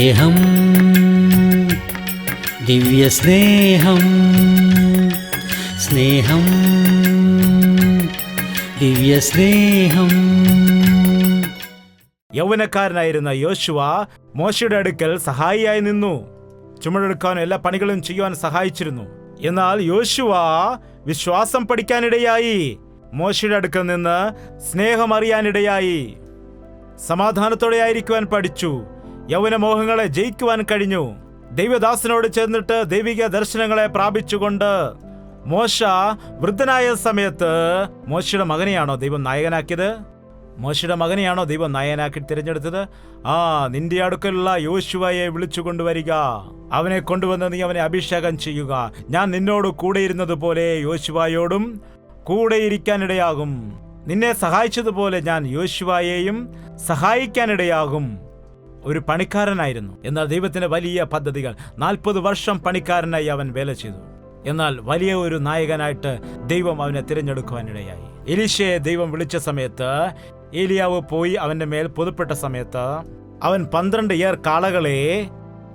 സ്നേഹം, ദിവ്യസ്നേഹം, സ്നേഹം, ദിവ്യസ്നേഹം. യൗവനക്കാരനായിരുന്ന യോശുവ മോശയുടെ അടുക്കൽ സഹായിയായി നിന്നു. ചുമടെടുക്കാനും എല്ലാ പണികളും ചെയ്യുവാൻ സഹായിച്ചിരുന്നു. എന്നാൽ യോശുവ വിശ്വാസം പഠിക്കാനിടയായി. മോശയുടെ അടുക്കൽ നിന്ന് സ്നേഹം അറിയാനിടയായി. സമാധാനത്തോടെ ആയിരിക്കുവാൻ പഠിച്ചു. യൗവനമോഹങ്ങളെ ജയിക്കുവാൻ കഴിഞ്ഞു. ദൈവദാസനോട് ചേർന്നിട്ട് ദൈവിക ദർശനങ്ങളെ പ്രാപിച്ചുകൊണ്ട് മോശ വൃദ്ധനായ സമയത്ത് മോശയുടെ മകനെയാണോ ദൈവം നായകനാക്കിയത്? മോശയുടെ മകനെയാണോ ദൈവം നായകനാക്കി തിരഞ്ഞെടുത്തത്? നിന്റെ അടുക്കലുള്ള യോശുവയെ വിളിച്ചു കൊണ്ടുവരിക, അവനെ കൊണ്ടുവന്ന് നീ അവനെ അഭിഷേകം ചെയ്യുക. ഞാൻ നിന്നോട് കൂടെ ഇരുന്നത് പോലെ യോശുവയോടും കൂടെ ഇരിക്കാനിടയാകും. നിന്നെ സഹായിച്ചതുപോലെ ഞാൻ യോശുവയെയും സഹായിക്കാനിടയാകും. ഒരു പണിക്കാരനായിരുന്നു. എന്നാൽ ദൈവത്തിന്റെ വലിയ പദ്ധതികൾ. 40 വർഷം പണിക്കാരനായി അവൻ വേല ചെയ്തു. എന്നാൽ വലിയ ഒരു നായകനായിട്ട് ദൈവം അവനെ തിരഞ്ഞെടുക്കുവാനിടയായി. എലീശയെ ദൈവം വിളിച്ച സമയത്ത് ഏലിയാവ് പോയി അവന്റെ മേൽ പൊതുപ്പെട്ട സമയത്ത് അവൻ 12 ഏർ കാളകളെ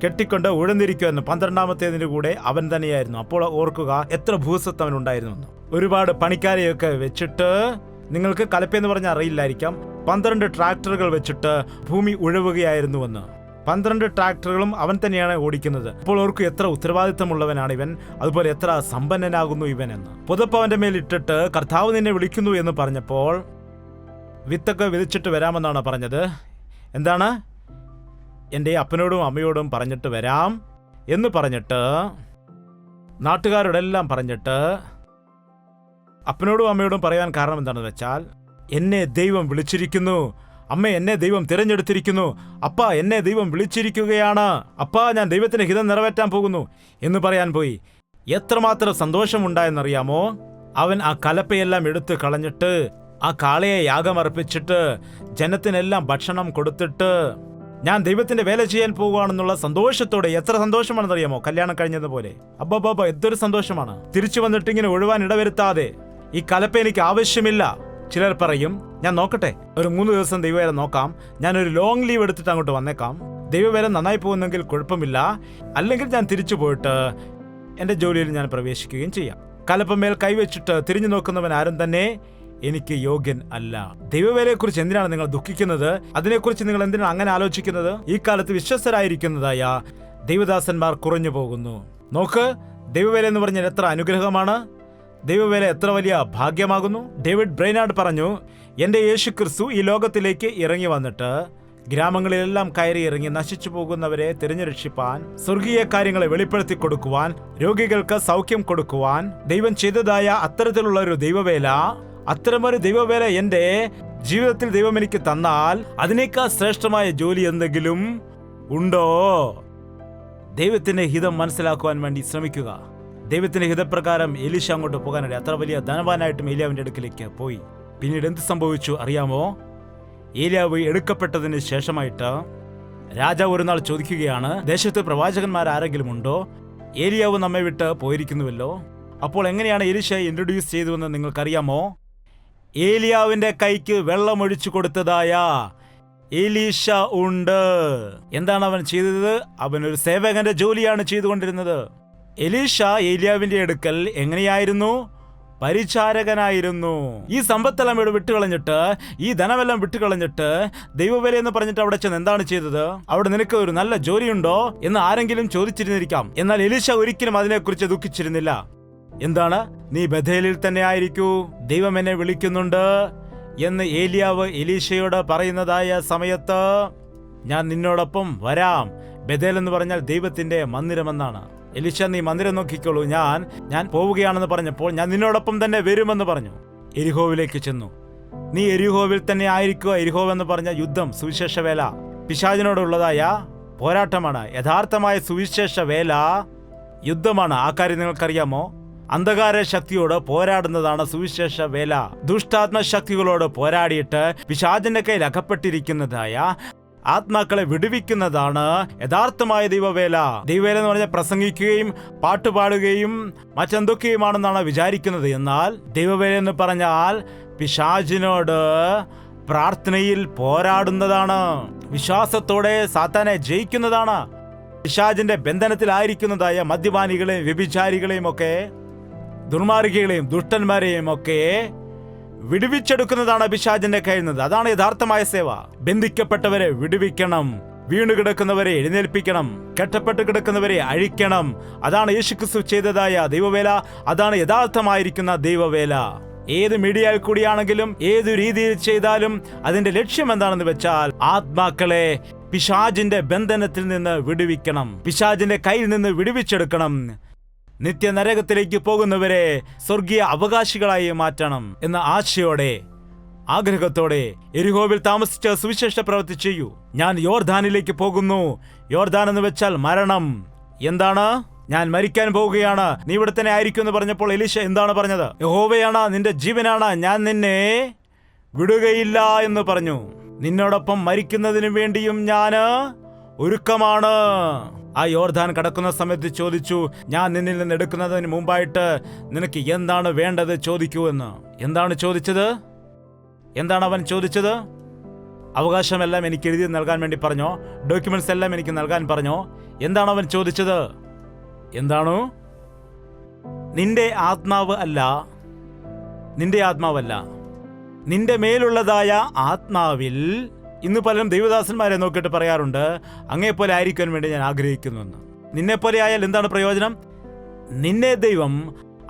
കെട്ടിക്കൊണ്ട് ഉഴന്നിരിക്കുമെന്ന്. 12ാമത്തേതിന് കൂടെ അവൻ തന്നെയായിരുന്നു. അപ്പോൾ ഓർക്കുക എത്ര ഭൂസ്വത്ത് അവൻ ഉണ്ടായിരുന്നു. ഒരുപാട് പണിക്കാരെയൊക്കെ വെച്ചിട്ട്, നിങ്ങൾക്ക് കലപ്പയെന്ന് പറഞ്ഞാൽ അറിയില്ലായിരിക്കാം, 12 ട്രാക്ടറുകൾ വെച്ചിട്ട് ഭൂമി ഉഴവുകയായിരുന്നുവെന്ന്. 12 ട്രാക്ടറുകളും അവൻ തന്നെയാണ് ഓടിക്കുന്നത്. അപ്പോൾ ഓർക്കും എത്ര ഉത്തരവാദിത്തമുള്ളവനാണ് ഇവൻ, അതുപോലെ എത്ര സമ്പന്നനാകുന്നു ഇവൻ എന്ന്. പുതപ്പ് അവന്റെ മേൽ ഇട്ടിട്ട് കർത്താവ് നിന്നെ വിളിക്കുന്നു എന്ന് പറഞ്ഞപ്പോൾ വിത്തൊക്കെ വിധിച്ചിട്ട് വരാമെന്നാണ് പറഞ്ഞത്. എന്താണ്? എൻ്റെ അപ്പനോടും അമ്മയോടും പറഞ്ഞിട്ട് വരാം എന്ന് പറഞ്ഞിട്ട്, നാട്ടുകാരോടെല്ലാം പറഞ്ഞിട്ട്, അപ്പനോടും അമ്മയോടും പറയാൻ കാരണം എന്താണെന്ന് വെച്ചാൽ, എന്നെ ദൈവം വിളിച്ചിരിക്കുന്നു, അമ്മ എന്നെ ദൈവം തിരഞ്ഞെടുത്തിരിക്കുന്നു, അപ്പ എന്നെ ദൈവം വിളിച്ചിരിക്കുകയാണ്, അപ്പാ ഞാൻ ദൈവത്തിന്റെ ഹിതം നിറവേറ്റാൻ പോകുന്നു എന്ന് പറയാൻ പോയി. എത്രമാത്രം സന്തോഷമുണ്ടായെന്നറിയാമോ? അവൻ ആ കലപ്പയെല്ലാം എടുത്ത് കളഞ്ഞിട്ട് ആ കാളയെ യാഗമർപ്പിച്ചിട്ട് ജനത്തിനെല്ലാം ഭക്ഷണം കൊടുത്തിട്ട് ഞാൻ ദൈവത്തിന്റെ വേല ചെയ്യാൻ പോകുകയാണെന്നുള്ള സന്തോഷത്തോടെ, എത്ര സന്തോഷമാണെന്നറിയാമോ? കല്യാണം കഴിഞ്ഞതുപോലെ. അബ്ബാബാബ എന്തൊരു സന്തോഷമാണ്. തിരിച്ചു വന്നിട്ട് ഇങ്ങനെ ഒഴുവാൻ ഇടവരുത്താതെ, ഈ കലപ്പ എനിക്ക് ആവശ്യമില്ല. ചിലർ പറയും, ഞാൻ നോക്കട്ടെ, ഒരു 3 ദിവസം ദൈവവേല നോക്കാം, ഞാനൊരു ലോങ് ലീവ് എടുത്തിട്ട് അങ്ങോട്ട് വന്നേക്കാം, ദൈവവേല നന്നായി പോകുന്നെങ്കിൽ കുഴപ്പമില്ല, അല്ലെങ്കിൽ ഞാൻ തിരിച്ചു പോയിട്ട് എൻ്റെ ജോലിയിൽ ഞാൻ പ്രവേശിക്കുകയും ചെയ്യാം. കലപ്പമേൽ കൈവച്ചിട്ട് തിരിഞ്ഞു നോക്കുന്നവൻ ആരും തന്നെ എനിക്ക് യോഗ്യൻ അല്ല. ദൈവവേലയെക്കുറിച്ച് എന്തിനാണ് നിങ്ങൾ ദുഃഖിക്കുന്നത്? അതിനെക്കുറിച്ച് നിങ്ങൾ എന്തിനാണ് അങ്ങനെ ആലോചിക്കുന്നത്? ഈ കാലത്ത് വിശ്വസ്തരായിരിക്കുന്നതായ ദൈവദാസന്മാർ കുറഞ്ഞു പോകുന്നു. നോക്ക്, ദൈവവേല എന്ന് പറഞ്ഞാൽ എത്ര അനുഗ്രഹമാണ്, ദൈവവേല എത്ര വലിയ ഭാഗ്യമാകുന്നു. ഡേവിഡ് ബ്രെയ്നാർഡ് പറഞ്ഞു, എൻ്റെ യേശുക്രിസ്തു ഈ ലോകത്തിലേക്ക് ഇറങ്ങി വന്നിട്ട് ഗ്രാമങ്ങളിലെല്ലാം കയറി ഇറങ്ങി നശിച്ചു പോകുന്നവരെ തിരഞ്ഞുരക്ഷിപ്പാൻ, സ്വർഗീയ കാര്യങ്ങളെ വെളിപ്പെടുത്തി കൊടുക്കുവാൻ, രോഗികൾക്ക് സൗഖ്യം കൊടുക്കുവാൻ ദൈവം ചെയ്തതായ അത്തരത്തിലുള്ള ഒരു ദൈവവേല, അത്തരമൊരു ദൈവവേല എൻ്റെ ജീവിതത്തിൽ ദൈവം എനിക്ക് തന്നാൽ അതിനേക്കാൾ ശ്രേഷ്ഠമായ ജോലി എന്തെങ്കിലും ഉണ്ടോ? ദൈവത്തിന്റെ ഹിതം മനസ്സിലാക്കുവാൻ വേണ്ടി ശ്രമിക്കുക. ദൈവത്തിന്റെ ഹിതപ്രകാരം എലീശ അങ്ങോട്ട് പോകാനിട. അത്ര വലിയ ധനവാനായിട്ടും ഏലിയാവിന്റെ അടുക്കിലേക്ക് പോയി. പിന്നീട് എന്ത് സംഭവിച്ചു അറിയാമോ? ഏലിയാവ് എടുക്കപ്പെട്ടതിന് ശേഷമായിട്ട് രാജാവ് ഒരു നാൾ ചോദിക്കുകയാണ്, ദേശത്ത് പ്രവാചകന്മാർ ആരെങ്കിലും ഉണ്ടോ? ഏലിയാവ് നമ്മെ വിട്ട് പോയിരിക്കുന്നുവല്ലോ. അപ്പോൾ എങ്ങനെയാണ് എലീശയെ ഇൻട്രൊഡ്യൂസ് ചെയ്തതെന്ന് നിങ്ങൾക്കറിയാമോ? ഏലിയാവിന്റെ കൈക്ക് വെള്ളമൊഴിച്ചു കൊടുത്തതായ എലീശ ഉണ്ട്. എന്താണ് അവൻ ചെയ്തത്? അവൻ ഒരു സേവകന്റെ ജോലിയാണ് ചെയ്തുകൊണ്ടിരുന്നത്. എലീശ ഏലിയാവിന്റെ അടുക്കൽ എങ്ങനെയായിരുന്നു? പരിചാരകനായിരുന്നു. ഈ സമ്പത്തെല്ലാം ഇവിടെ വിട്ടുകളഞ്ഞിട്ട്, ഈ ധനമെല്ലാം വിട്ടുകളഞ്ഞിട്ട് ദൈവവേല എന്ന് പറഞ്ഞിട്ട് അവിടെ ചെന്ന് എന്താണ് ചെയ്തത്? അവിടെ നിനക്ക് ഒരു നല്ല ജോലിയുണ്ടോ എന്ന് ആരെങ്കിലും ചോദിച്ചിരുന്നിരിക്കാം. എന്നാൽ എലീശ ഒരിക്കലും അതിനെക്കുറിച്ച് ദുഃഖിച്ചിരുന്നില്ല. എന്താണ്? നീ ബഥേലിൽ തന്നെ ആയിരിക്കൂ, ദൈവം എന്നെ വിളിക്കുന്നുണ്ട് എന്ന് ഏലിയാവ് എലീശയോട് പറയുന്നതായ സമയത്ത് ഞാൻ നിന്നോടൊപ്പം വരാം. ബഥേൽ എന്ന് പറഞ്ഞാൽ ദൈവത്തിന്റെ മന്ദിരമെന്നാണ്. എലീശ, നീ മന്ദിരം നോക്കിക്കോളൂ, ഞാൻ പോവുകയാണെന്ന് പറഞ്ഞപ്പോൾ ഞാൻ നിന്നോടൊപ്പം തന്നെ വരുമെന്ന് പറഞ്ഞു. എരിഹോവിലേക്ക് ചെന്നു. നീ എരിഹോവിൽ തന്നെ ആയിരിക്കുക. എരിഹോവ് എന്ന് പറഞ്ഞ യുദ്ധം, സുവിശേഷ വേല, പിശാചിനോടുള്ളതായ പോരാട്ടമാണ്. യഥാർത്ഥമായ സുവിശേഷ വേല യുദ്ധമാണ്. ആ കാര്യം നിങ്ങൾക്കറിയാമോ? അന്ധകാര ശക്തിയോട് പോരാടുന്നതാണ് സുവിശേഷ വേല. ദുഷ്ടാത്മശക്തികളോട് പോരാടിയിട്ട് പിശാചിന്റെ കയ്യിൽ അകപ്പെട്ടിരിക്കുന്നതായ ആത്മാക്കളെ വിടുവിക്കുന്നതാണ് യഥാർത്ഥമായ ദൈവവേല. ദൈവവേല എന്ന് പറഞ്ഞാൽ പ്രസംഗിക്കുകയും പാട്ടുപാടുകയും മറ്റെന്തൊക്കെയുമാണെന്നാണ് വിചാരിക്കുന്നത്. എന്നാൽ ദൈവവേല എന്ന് പറഞ്ഞാൽ പിശാചിനോട് പ്രാർത്ഥനയിൽ പോരാടുന്നതാണ്. വിശ്വാസത്തോടെ സാത്താനെ ജയിക്കുന്നതാണ്. പിശാചിന്റെ ബന്ധനത്തിലായിരിക്കുന്നതായ മദ്യപാനികളെയും വ്യഭിചാരികളെയും ഒക്കെ, ദുർമാർഗികളെയും ദുഷ്ടന്മാരെയും ഒക്കെ വിടുവിച്ചെടുക്കുന്നതാണ് പിശാചിന്റെ കയ്യിൽ നിന്ന്. അതാണ് യഥാർത്ഥമായ സേവ. ബന്ധിക്കപ്പെട്ടവരെ വിടുവിക്കണം, വീണുകിടക്കുന്നവരെ എഴുന്നേൽപ്പിക്കണം, കെട്ടപ്പെട്ട് കിടക്കുന്നവരെ അഴിക്കണം. അതാണ് യേശുക്രിസ്തു ചെയ്തതായ ദൈവവേല. അതാണ് യഥാർത്ഥമായിരിക്കുന്ന ദൈവവേല. ഏത് മീഡിയയിൽ കൂടിയാണെങ്കിലും ഏതു രീതിയിൽ ചെയ്താലും അതിന്റെ ലക്ഷ്യം എന്താണെന്ന് വെച്ചാൽ ആത്മാക്കളെ പിശാചിന്റെ ബന്ധനത്തിൽ നിന്ന് വിടുവിക്കണം, പിശാചിന്റെ കയ്യിൽ നിന്ന് വിടുവിച്ചെടുക്കണം. നിത്യനരകത്തിലേക്ക് പോകുന്നവരെ സ്വർഗീയ അവകാശികളായി മാറ്റണം എന്ന ആശയോടെ, ആഗ്രഹത്തോടെ യെരിഹോവിൽ താമസിച്ച് സുവിശേഷ പ്രവൃത്തി ചെയ്യൂ. ഞാൻ യോർദാനിലേക്ക് പോകുന്നു. യോർദാൻ എന്ന് വെച്ചാൽ മരണം. എന്താണ്? ഞാൻ മരിക്കാൻ പോവുകയാണ്, നീ ഇവിടെ തന്നെ ആയിരിക്കും എന്ന് പറഞ്ഞപ്പോൾ എലീശ എന്താണ് പറഞ്ഞത്? യഹോവയാണ്, നിന്റെ ജീവനാണ്, ഞാൻ നിന്നെ വിടുകയില്ല എന്ന് പറഞ്ഞു. നിന്നോടൊപ്പം മരിക്കുന്നതിനു വേണ്ടിയും ഞാൻ ഒരുക്കമാണ്. ആ യോർദാൻ കടക്കുന്ന സമയത്ത് ചോദിച്ചു, ഞാൻ നിന്നിൽ നിന്ന് എടുക്കുന്നതിന് മുമ്പായിട്ട് നിനക്ക് എന്താണ് വേണ്ടത് ചോദിക്കൂ എന്ന്. എന്താണ് ചോദിച്ചത്? എന്താണ് അവൻ ചോദിച്ചത്? അവകാശമെല്ലാം എനിക്ക് എഴുതി നൽകാൻ വേണ്ടി പറഞ്ഞോ? ഡോക്യുമെന്റ്സ് എല്ലാം എനിക്ക് നൽകാൻ പറഞ്ഞോ? എന്താണ് അവൻ ചോദിച്ചത്? എന്താണോ? നിന്റെ ആത്മാവ് അല്ല, നിന്റെ ആത്മാവല്ല, നിന്റെ മേലുള്ളതായ ആത്മാവിൽ. ഇന്ന് പലരും ദൈവദാസന്മാരെ നോക്കിയിട്ട് പറയാറുണ്ട്, അങ്ങേപ്പോലെ ആയിരിക്കാൻ വേണ്ടി ഞാൻ ആഗ്രഹിക്കുന്നുവെന്ന്. നിന്നെപ്പോലെ ആയാൽ എന്താണ് പ്രയോജനം? നിന്നെ ദൈവം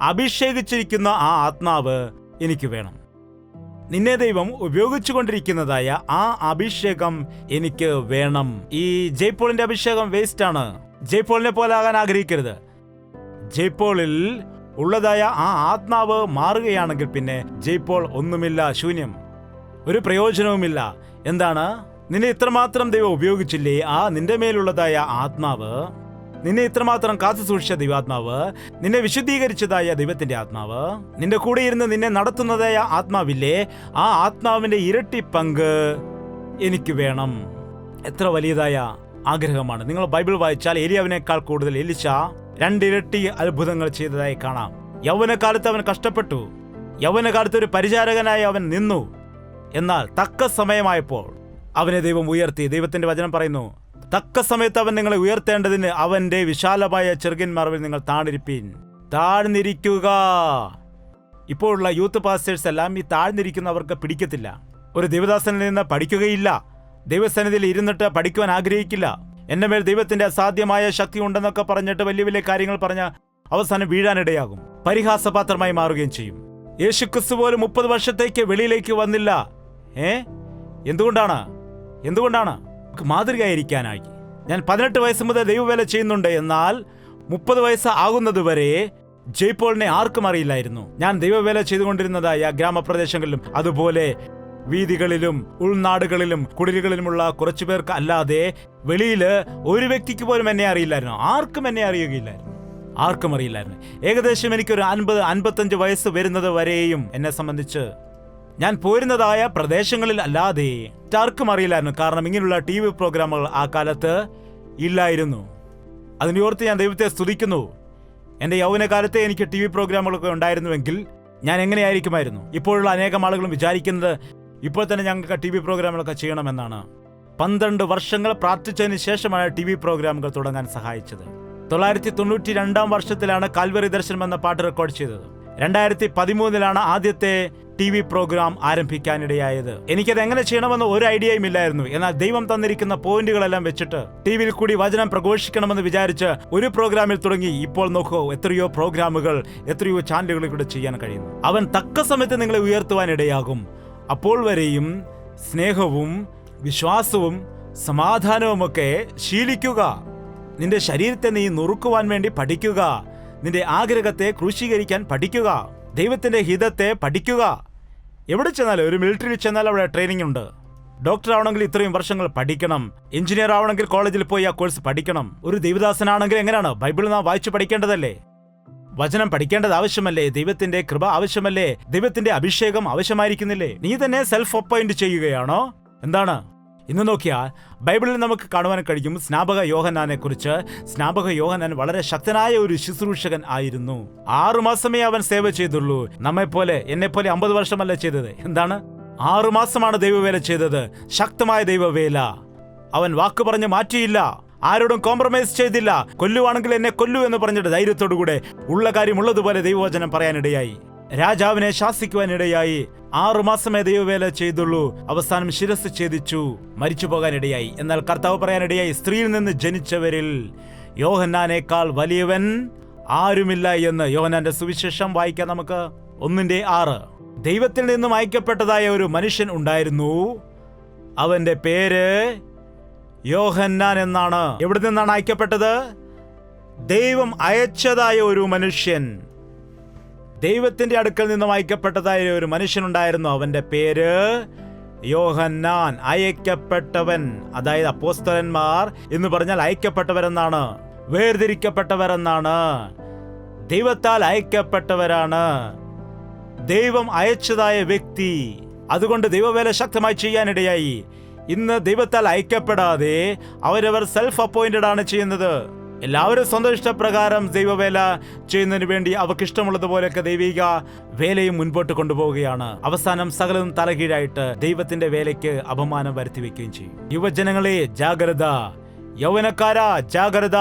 അഭിഷേകിച്ചിരിക്കുന്ന ആ ആത്മാവ് എനിക്ക് വേണം. നിന്നെ ദൈവം ഉപയോഗിച്ചുകൊണ്ടിരിക്കുന്നതായ ആ അഭിഷേകം എനിക്ക് വേണം. ഈ ജയ്പോളിന്റെ അഭിഷേകം വേസ്റ്റ് ആണ്. ജയ്പോളിനെ പോലെ ആകാൻ ആഗ്രഹിക്കരുത്. ജയ്പോളിൽ ഉള്ളതായ ആ ആത്മാവ് മാറുകയാണെങ്കിൽ പിന്നെ ജയ്പോൾ ഒന്നുമില്ല, ശൂന്യം, ഒരു പ്രയോജനവുമില്ല. എന്താണ്? നിന്നെ ഇത്രമാത്രം ദൈവം ഉപയോഗിച്ചില്ലേ? ആ നിന്റെ മേലുള്ളതായ ആത്മാവ്, നിന്നെ ഇത്രമാത്രം കാത്തു സൂക്ഷിച്ച ദൈവാത്മാവ്, നിന്നെ വിശുദ്ധീകരിച്ചതായ ദൈവത്തിന്റെ ആത്മാവ്, നിന്റെ കൂടെ ഇരുന്ന് നിന്നെ നടത്തുന്നതായ ആത്മാവില്ലേ? ആ ആത്മാവിന്റെ ഇരട്ടി പങ്ക് എനിക്ക് വേണം. എത്ര വലിയതായ ആഗ്രഹമാണ്! നിങ്ങൾ ബൈബിൾ വായിച്ചാൽ ഏലിയാവിനേക്കാൾ കൂടുതൽ എലീശ 2 ഇരട്ടി അത്ഭുതങ്ങൾ ചെയ്തതായി കാണാം. യൗവനകാലത്ത് അവൻ കഷ്ടപ്പെട്ടു, യൗവനകാലത്ത് ഒരു പരിചാരകനായി അവൻ നിന്നു. എന്നാൽ തക്ക സമയമായപ്പോൾ അവനെ ദൈവം ഉയർത്തി. ദൈവത്തിന്റെ വചനം പറയുന്നു, തക്ക സമയത്ത് അവൻ നിങ്ങളെ ഉയർത്തേണ്ടതിന് അവന്റെ വിശാലമായ ചെറുകിൻ മറവിൽ നിങ്ങൾ താഴ്ന്നിരിക്കുക. ഇപ്പോഴുള്ള യൂത്ത് പാസ്റ്റേഴ്സ് എല്ലാം ഈ താഴ്ന്നിരിക്കുന്നവർക്ക് പിടിക്കത്തില്ല. ഒരു ദൈവദാസനിൽ നിന്ന് പഠിക്കുകയില്ല, ദൈവസന്നിധിയിൽ ഇരുന്നിട്ട് പഠിക്കുവാൻ ആഗ്രഹിക്കില്ല. എന്റെ മേൽ ദൈവത്തിന്റെ അസാധ്യമായ ശക്തി ഉണ്ടെന്നൊക്കെ പറഞ്ഞിട്ട് വലിയ വലിയ കാര്യങ്ങൾ പറഞ്ഞ് അവസാനം വീഴാനിടയാകും, പരിഹാസപാത്രമായി മാറുകയും ചെയ്യും. യേശുക്രിസ്തു പോലും 30 വർഷത്തേക്ക് വെളിയിലേക്ക് വന്നില്ല. എന്തുകൊണ്ടാണ്? മാതൃകയായിരിക്കാനായി. ഞാൻ 18 വയസ്സ് മുതൽ ദൈവവേല ചെയ്യുന്നുണ്ട്. എന്നാൽ 30 വയസ്സ് ആകുന്നത് വരെ ജയ്പോളിനെ ആർക്കും അറിയില്ലായിരുന്നു. ഞാൻ ദൈവവേല ചെയ്തുകൊണ്ടിരുന്നതായ ഗ്രാമപ്രദേശങ്ങളിലും അതുപോലെ വീതികളിലും ഉൾനാടുകളിലും കുടിലുകളിലുമുള്ള കുറച്ചു പേർക്ക് അല്ലാതെ വെളിയില് ഒരു വ്യക്തിക്ക് പോലും എന്നെ അറിയില്ലായിരുന്നു. ആർക്കും എന്നെ അറിയുകയില്ലായിരുന്നു, ആർക്കും അറിയില്ലായിരുന്നു. ഏകദേശം എനിക്കൊരു 50-55 വയസ്സ് വരുന്നത് വരെയും എന്നെ സംബന്ധിച്ച് ഞാൻ പോരുന്നതായ പ്രദേശങ്ങളിൽ അല്ലാതെ ആർക്കും അറിയില്ലായിരുന്നു. കാരണം ഇങ്ങനെയുള്ള TV പ്രോഗ്രാമുകൾ ആ കാലത്ത് ഇല്ലായിരുന്നു. അതിനോർത്ത് ഞാൻ ദൈവത്തെ സ്തുതിക്കുന്നു. എൻ്റെ യൗവനകാലത്തെ എനിക്ക് TV പ്രോഗ്രാമുകളൊക്കെ ഉണ്ടായിരുന്നുവെങ്കിൽ ഞാൻ എങ്ങനെയായിരിക്കുമായിരുന്നു? ഇപ്പോഴുള്ള അനേകം ആളുകളും വിചാരിക്കുന്നത് ഇപ്പോൾ തന്നെ ഞങ്ങൾക്ക് TV പ്രോഗ്രാമുകളൊക്കെ ചെയ്യണമെന്നാണ്. 12 വർഷങ്ങൾ പ്രാർത്ഥിച്ചതിന് ശേഷമാണ് TV പ്രോഗ്രാമുകൾ തുടങ്ങാൻ സഹായിച്ചത്. 1992 വർഷത്തിലാണ് കാൽവറി ദർശനം എന്ന പാട്ട് റെക്കോർഡ് ചെയ്തത്. 2013 ആദ്യത്തെ TV പ്രോഗ്രാം ആരംഭിക്കാനിടയായത്. എനിക്കത് എങ്ങനെ ചെയ്യണമെന്ന് ഒരു ഐഡിയയും ഇല്ലായിരുന്നു. എന്നാൽ ദൈവം തന്നിരിക്കുന്ന പോയിന്റുകളെല്ലാം വെച്ചിട്ട് TVയിൽ കൂടി വചനം പ്രഘോഷിക്കണമെന്ന് വിചാരിച്ച് ഒരു പ്രോഗ്രാമിൽ തുടങ്ങി. ഇപ്പോൾ നോക്കൂ, എത്രയോ പ്രോഗ്രാമുകൾ, എത്രയോ ചാനലുകളിൽ കൂടെ ചെയ്യാൻ കഴിയുന്നു. അവൻ തക്ക സമയത്ത് നിങ്ങളെ ഉയർത്തുവാനിടയാകും. അപ്പോൾ വരെയും സ്നേഹവും വിശ്വാസവും സമാധാനവുമൊക്കെ ശീലിക്കുക. നിന്റെ ശരീരത്തെ നീ നുറുക്കുവാൻ വേണ്ടി പഠിക്കുക. നിന്റെ ആഗ്രഹത്തെ ക്രൂശീകരിക്കാൻ പഠിക്കുക. ദൈവത്തിന്റെ ഹിതത്തെ പഠിക്കുക. എവിടെ ചെന്നാലും, ഒരു മിലിറ്ററിയിൽ ചെന്നാൽ അവിടെ ട്രെയിനിങ് ഉണ്ട്. ഡോക്ടർ ആവണമെങ്കിൽ ഇത്രയും വർഷങ്ങൾ പഠിക്കണം. എഞ്ചിനീയർ ആവണമെങ്കിൽ കോളേജിൽ പോയി ആ കോഴ്സ് പഠിക്കണം. ഒരു ദൈവദാസനാണെങ്കിൽ എങ്ങനെയാണ്? ബൈബിൾ നാം വായിച്ചു പഠിക്കേണ്ടതല്ലേ? വചനം പഠിക്കേണ്ടത് ആവശ്യമല്ലേ? ദൈവത്തിന്റെ കൃപ ആവശ്യമല്ലേ? ദൈവത്തിന്റെ അഭിഷേകം ആവശ്യമായിരിക്കുന്നില്ലേ? നീ തന്നെ സെൽഫ് അപ്പോയിന്റ് ചെയ്യുകയാണോ? എന്താണ്? ഇന്ന് നോക്കിയാൽ ബൈബിളിൽ നമുക്ക് കാണുവാൻ കഴിയും സ്നാപക യോഹന്നാനെ കുറിച്ച്. സ്നാപക യോഹന്നാൻ വളരെ ശക്തനായ ഒരു ശുശ്രൂഷകൻ ആയിരുന്നു. 6 മാസമേ അവൻ സേവ ചെയ്തുള്ളൂ. നമ്മെപ്പോലെ, എന്നെപ്പോലെ 50 വർഷമല്ല ചെയ്തത്. എന്താണ്? 6 മാസമാണ് ദൈവവേല ചെയ്തത്. ശക്തമായ ദൈവവേല. അവൻ വാക്ക് പറഞ്ഞ് മാറ്റിയില്ല. ആരോടും കോംപ്രമൈസ് ചെയ്തില്ല. കൊല്ലുവാണെങ്കിൽ എന്നെ കൊല്ലു എന്ന് പറഞ്ഞിട്ട് ധൈര്യത്തോടുകൂടെ ഉള്ള കാര്യം ഉള്ളതുപോലെ ദൈവവചനം പറയാനിടയായി. രാജാവിനെ ശാസിക്കുവാനിടയായി. 6 മാസമേ ദൈവവേല ചെയ്തുള്ളൂ. അവസാനം ശിരസ് ഛേദിച്ചു, മരിച്ചു പോകാനിടയായി. എന്നാൽ കർത്താവ് പറയാനിടയായി, സ്ത്രീയിൽ നിന്ന് ജനിച്ചവരിൽ യോഹന്നാനേക്കാൾ വലിയവൻ ആരുമില്ല എന്ന്. യോഹന്നാന്റെ സുവിശേഷം വായിക്കാം നമുക്ക് 1:6. ദൈവത്തിൽ നിന്നും അയക്കപ്പെട്ടതായ ഒരു മനുഷ്യൻ ഉണ്ടായിരുന്നു. അവന്റെ പേര് യോഹന്നാൻ എന്നാണ്. എവിടെ നിന്നാണ് അയക്കപ്പെട്ടത്? ദൈവം അയച്ചതായ ഒരു മനുഷ്യൻ. ദൈവത്തിന്റെ അടുക്കൽ നിന്നും അയക്കപ്പെട്ടതായ ഒരു മനുഷ്യനുണ്ടായിരുന്നു. അവന്റെ പേര് യോഹന്നാൻ. അയക്കപ്പെട്ടവൻ, അതായത് അപ്പോസ്തലന്മാർ എന്ന് പറഞ്ഞാൽ അയക്കപ്പെട്ടവരെന്നാണ്, വേർതിരിക്കപ്പെട്ടവരെന്നാണ്, ദൈവത്താൽ അയക്കപ്പെട്ടവരാണ്, ദൈവം അയച്ചതായ വ്യക്തി. അതുകൊണ്ട് ദൈവവേല ശക്തമായി ചെയ്യാനിടയായി. ഇന്ന് ദൈവത്താൽ അയക്കപ്പെടാതെ അവരവർ സെൽഫ് അപ്പോയിന്റഡ് ആണ് ചെയ്യുന്നത്. എല്ലാവരും സ്വന്തം ഇഷ്ടപ്രകാരം ദൈവവേല ചെയ്യുന്നതിന് വേണ്ടി അവർക്കിഷ്ടമുള്ളതുപോലെയൊക്കെ ദൈവിക വേലയും മുൻപോട്ട് കൊണ്ടുപോവുകയാണ്. അവസാനം സകലതും തലകീഴായിട്ട് ദൈവത്തിന്റെ വേലയ്ക്ക് അപമാനം വരുത്തി വെക്കുകയും ചെയ്യും. യുവജനങ്ങളെ ജാഗ്രത, യൗവനക്കാരാ ജാഗ്രത.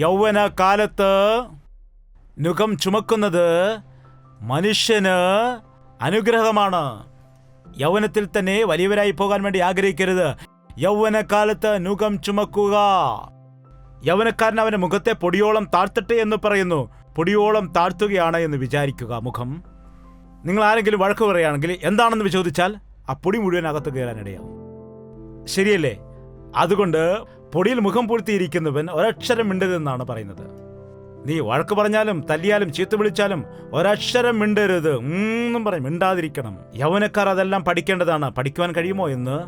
യൗവന കാലത്ത് നുകം ചുമക്കുന്നത് മനുഷ്യന് അനുഗ്രഹമാണ്. യൗവനത്തിൽ തന്നെ വലിയവരായി പോകാൻ വേണ്ടി ആഗ്രഹിക്കരുത്. യൗവനകാലത്ത് നുകം ചുമക്കുക. യൗവനക്കാരൻ അവന്റെ മുഖത്തെ പൊടിയോളം താഴ്ത്തട്ടെ എന്ന് പറയുന്നു. പൊടിയോളം താഴ്ത്തുകയാണ് എന്ന് വിചാരിക്കുക മുഖം. നിങ്ങൾ ആരെങ്കിലും വഴക്ക് പറയുകയാണെങ്കിൽ എന്താണെന്ന് ചോദിച്ചാൽ ആ പൊടി മുഴുവൻ അകത്ത് കയറാനിടയാവും. ശരിയല്ലേ? അതുകൊണ്ട് പൊടിയിൽ മുഖം പൂഴ്ത്തിയിരിക്കുന്നവൻ ഒരക്ഷരം മിണ്ടരുതെന്നാണ് പറയുന്നത്. നീ വഴക്ക് പറഞ്ഞാലും തല്ലിയാലും ചീത്ത വിളിച്ചാലും ഒരക്ഷരം മിണ്ടരുത് എന്നും പറയും. മിണ്ടാതിരിക്കണം. യൗവനക്കാർ അതെല്ലാം പഠിക്കേണ്ടതാണ്. പഠിക്കുവാൻ കഴിയുമോ എന്ന്?